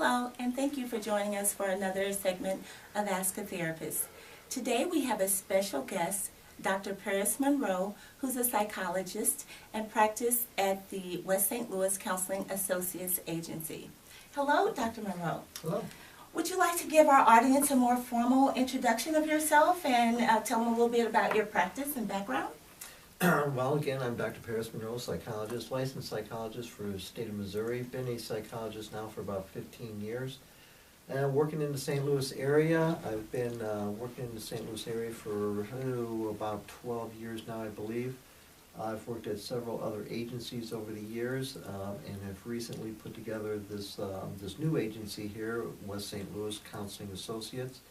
Hello, and thank you for joining us for another segment of Ask a Therapist. Today we have a special guest, Dr. Perris Monroe, who's a psychologist and practices at the West St. Louis Counseling Associates Agency. Hello, Dr. Monroe. Hello. Would you like to give our audience a more formal introduction of yourself and tell them a little bit about your practice and background? Well, again, I'm Dr. Perris Monroe, psychologist, licensed psychologist for the state of Missouri. Been a psychologist now for about 15 years. Working in the St. Louis area. I've been working in the St. Louis area for about 12 years now, I believe. I've worked at several other agencies over the years and have recently put together this new agency here, West St. Louis Counseling Associates.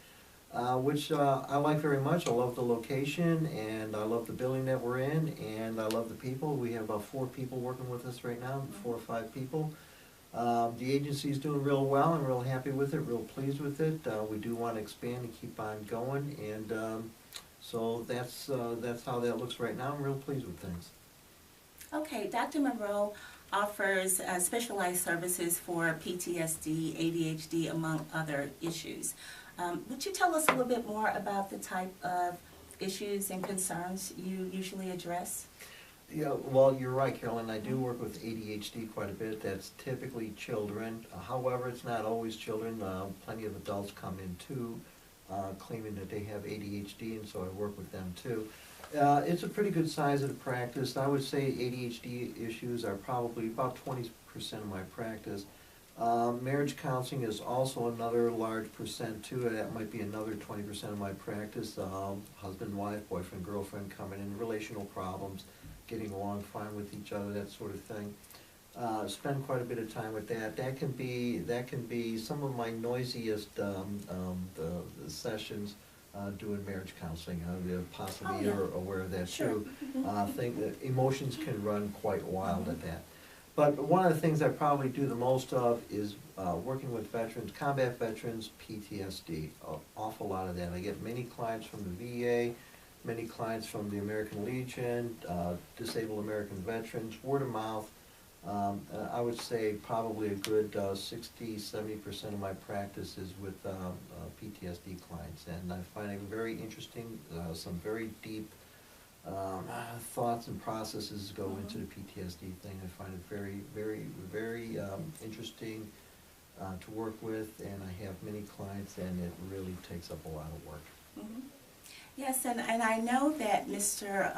Which I like very much. I love the location, and I love the building that we're in, and I love the people. We have about 4 people working with us right now, 4 or 5 people. The agency is doing real well. I'm real happy with it, real pleased with it. We do want to expand and keep on going, and so that's how that looks right now. I'm real pleased with things. Okay, Dr. Monroe offers specialized services for PTSD, ADHD, among other issues. Would you tell us a little bit more about the type of issues and concerns you usually address? Yeah, well, you're right, Carolyn. I do work with ADHD quite a bit. That's typically children. However, it's not always children. Plenty of adults come in too, claiming that they have ADHD, and so I work with them too. It's a pretty good size of the practice. I would say ADHD issues are probably about 20% of my practice. Marriage counseling is also another large percent too. That might be another 20% of my practice. Husband, wife, boyfriend, girlfriend coming in, relational problems, getting along fine with each other, that sort of thing. Spend quite a bit of time with that. That can be some of my noisiest the sessions doing marriage counseling. Possibly you're aware of that too. Think that emotions can run quite wild at that. But one of the things I probably do the most of is working with veterans, combat veterans, PTSD. An awful lot of that. I get many clients from the VA, many clients from the American Legion, disabled American veterans, word of mouth. I would say probably a good 60–70% of my practice is with PTSD clients. And I find it very interesting, some very deep thoughts and processes go into the PTSD thing. I find it very, very, very interesting to work with, and I have many clients, and it really takes up a lot of work. Mm-hmm. Yes, and I know that Mr.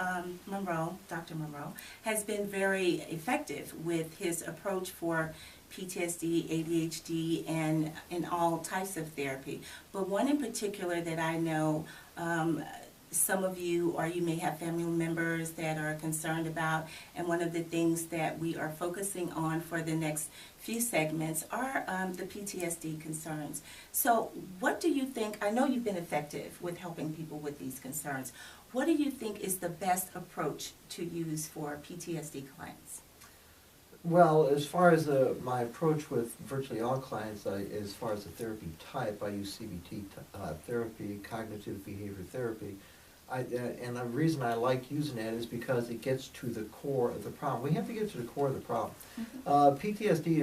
Monroe, Dr. Monroe, has been very effective with his approach for PTSD, ADHD, and in all types of therapy. But one in particular that I know some of you, or you may have family members that are concerned about, and one of the things that we are focusing on for the next few segments are the PTSD concerns. So what do you think, I know you've been effective with helping people with these concerns, what do you think is the best approach to use for PTSD clients? Well, as far as my approach with virtually all clients, as far as the therapy type, I use CBT therapy, cognitive behavior therapy. And the reason I like using that is because it gets to the core of the problem. We have to get to the core of the problem. PTSD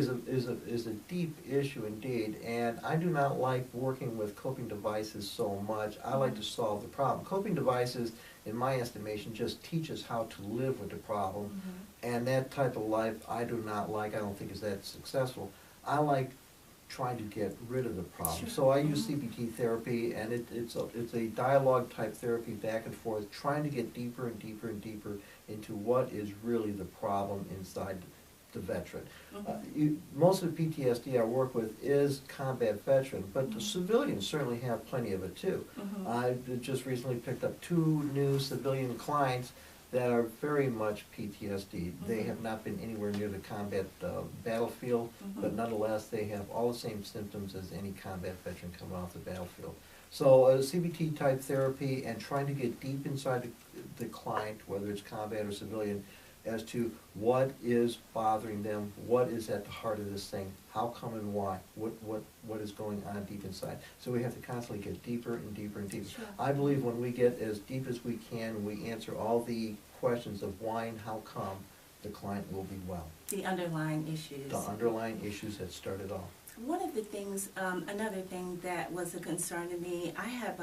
is a deep issue indeed, and I do not like working with coping devices so much. I like to solve the problem. Coping devices, in my estimation, just teach us how to live with the problem, and that type of life I do not like. I don't think is that successful. I like trying to get rid of the problem. Sure. So I use CBT therapy, and it's a dialogue type therapy back and forth, trying to get deeper and deeper and deeper into what is really the problem inside the veteran. Most of the PTSD I work with is combat veteran, but the civilians certainly have plenty of it too. I just recently picked up 2 new civilian clients that are very much PTSD. They have not been anywhere near the combat battlefield, but nonetheless they have all the same symptoms as any combat veteran coming off the battlefield. So CBT type therapy and trying to get deep inside the client, whether it's combat or civilian, as to what is bothering them, what is at the heart of this thing, how come and why, what is going on deep inside. So we have to constantly get deeper and deeper and deeper. Sure. I believe when we get as deep as we can, we answer all the questions of why and how come, the client will be well. The underlying issues. The underlying issues that started off. One of the things, another thing that was a concern to me, I have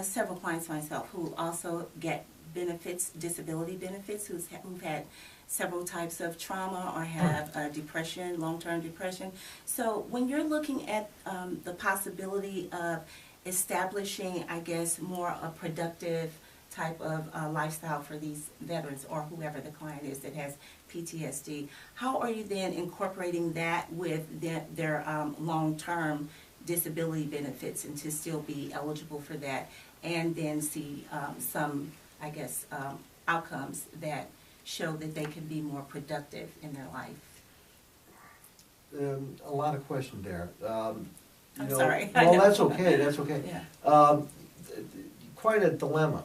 several clients myself who also get benefits, disability benefits, who've had several types of trauma or have depression, long-term depression. So when you're looking at the possibility of establishing, I guess, more a productive type of lifestyle for these veterans or whoever the client is that has PTSD, how are you then incorporating that with their long-term disability benefits and to still be eligible for that and then see some, I guess, outcomes that show that they can be more productive in their life? A lot of questions there. I'm sorry. Well, that's okay, that's okay. Yeah. Quite a dilemma.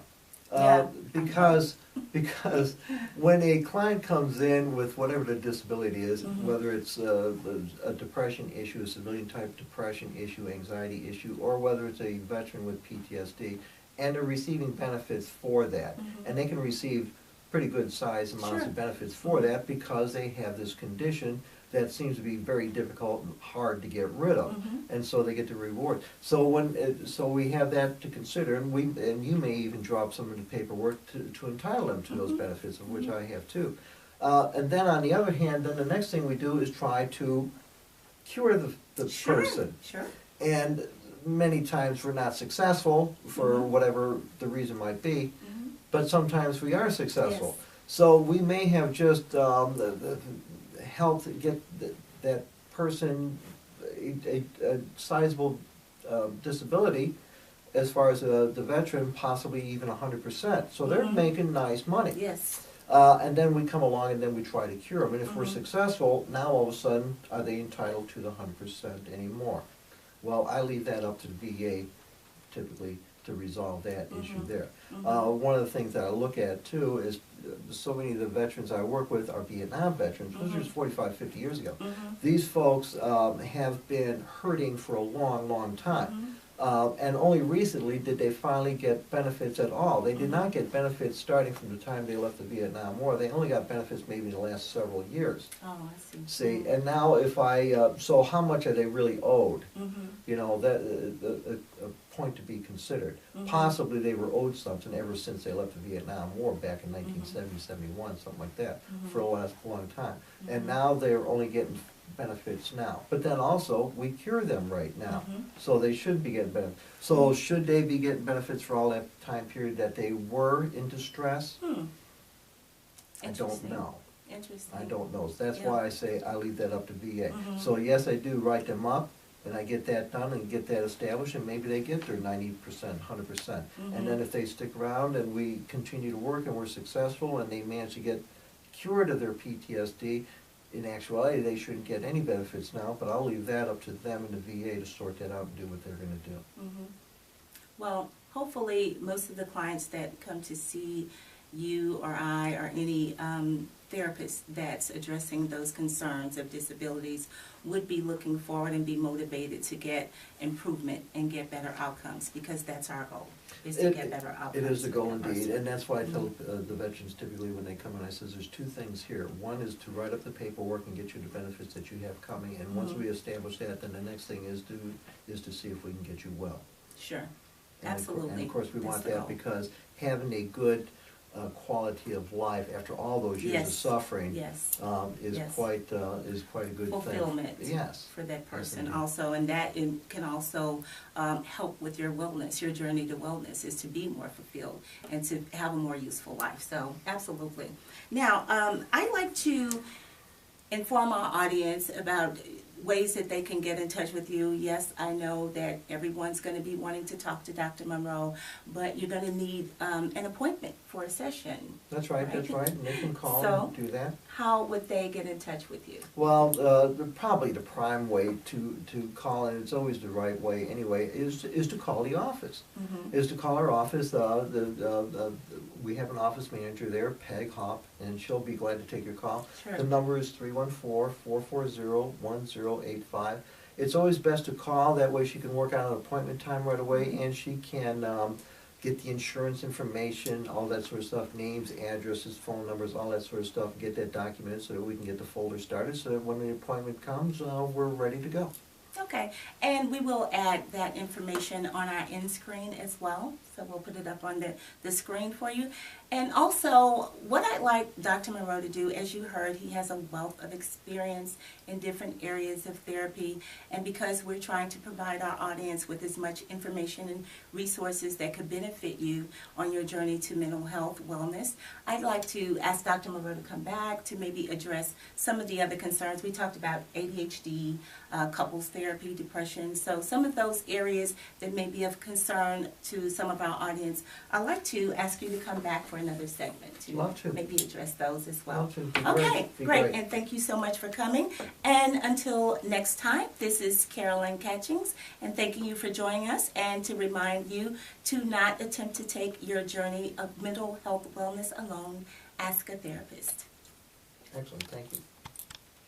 Yeah. Because when a client comes in with whatever the disability is, whether it's a depression issue, a civilian type depression issue, anxiety issue, or whether it's a veteran with PTSD, and they're receiving benefits for that, and they can receive pretty good sized amounts of benefits for that because they have this condition that seems to be very difficult and hard to get rid of, and so they get the reward. So so we have that to consider, and you may even draw up some of the paperwork to entitle them to those benefits, of which I have too. And then on the other hand, then the next thing we do is try to cure the person. Sure. And many times we're not successful for whatever the reason might be, but sometimes we are successful. Yes. So we may have just helped get that person a sizable disability as far as the veteran, possibly even 100%. So they're making nice money. Yes. And then we come along and then we try to cure them. And if we're successful, now all of a sudden, are they entitled to the 100% anymore? Well, I leave that up to the VA typically to resolve that issue there. One of the things that I look at too is so many of the veterans I work with are Vietnam veterans, which was 45, 50 years ago. These folks have been hurting for a long, long time. And only recently did they finally get benefits at all. They did not get benefits starting from the time they left the Vietnam War. They only got benefits maybe in the last several years. Oh, I see. See, and now if so how much are they really owed? You know, that a point to be considered. Possibly they were owed something ever since they left the Vietnam War back in 1970, 71, something like that, for a long time. And now they're only getting benefits now. But then also, we cure them right now. So they should be getting benefits. So should they be getting benefits for all that time period that they were in distress? I don't know. Interesting. I don't know. So that's why I say I leave that up to VA. So yes, I do write them up, and I get that done and get that established, and maybe they get their 90%, 100%. And then if they stick around and we continue to work and we're successful and they manage to get cured of their PTSD, in actuality, they shouldn't get any benefits now, but I'll leave that up to them and the VA to sort that out and do what they're going to do. Well, hopefully most of the clients that come to see you or I or any therapist that's addressing those concerns of disabilities would be looking forward and be motivated to get improvement and get better outcomes, because that's our goal, is to get better outcomes. It is the goal indeed, and that's why I tell the veterans typically when they come in, I says there's two things here. One is to write up the paperwork and get you the benefits that you have coming, and once we establish that, then the next thing is to see if we can get you well. Sure, And absolutely. And of course we That's want the that goal. because having a good quality of life after all those years of suffering is quite a good fulfillment thing. Yes. For that person Yes, also, and that can also help with your wellness. Your journey to wellness is to be more fulfilled and to have a more useful life. So absolutely. Now I like to inform our audience about ways that they can get in touch with you. Yes, I know that everyone's going to be wanting to talk to Dr. Monroe, but you're going to need an appointment for a session. That's right, that's right, and they can call and do that. How would they get in touch with you? Well, probably the prime way to call, and it's always the right way anyway, is to call the office. Is to call our office. We have an office manager there, Peg Hopp, and she'll be glad to take your call. Sure. The number is 314-440-1085. It's always best to call, that way she can work out an appointment time right away, and she can get the insurance information, all that sort of stuff, names, addresses, phone numbers, all that sort of stuff, get that documented so that we can get the folder started, so that when the appointment comes, we're ready to go. Okay, and we will add that information on our end screen as well. So we'll put it up on the screen for you. And also, what I'd like Dr. Monroe to do, as you heard, he has a wealth of experience in different areas of therapy. And because we're trying to provide our audience with as much information and resources that could benefit you on your journey to mental health wellness, I'd like to ask Dr. Monroe to come back to maybe address some of the other concerns. We talked about ADHD, couples therapy, depression. So some of those areas that may be of concern to some of our audience, I'd like to ask you to come back for another segment to Love to. maybe address those as well. Love to. Be Okay, Be great. And thank you so much for coming. And until next time, this is Carolyn Catchings, and thanking you for joining us, and to remind you to not attempt to take your journey of mental health wellness alone. Ask a therapist. Excellent. Thank you.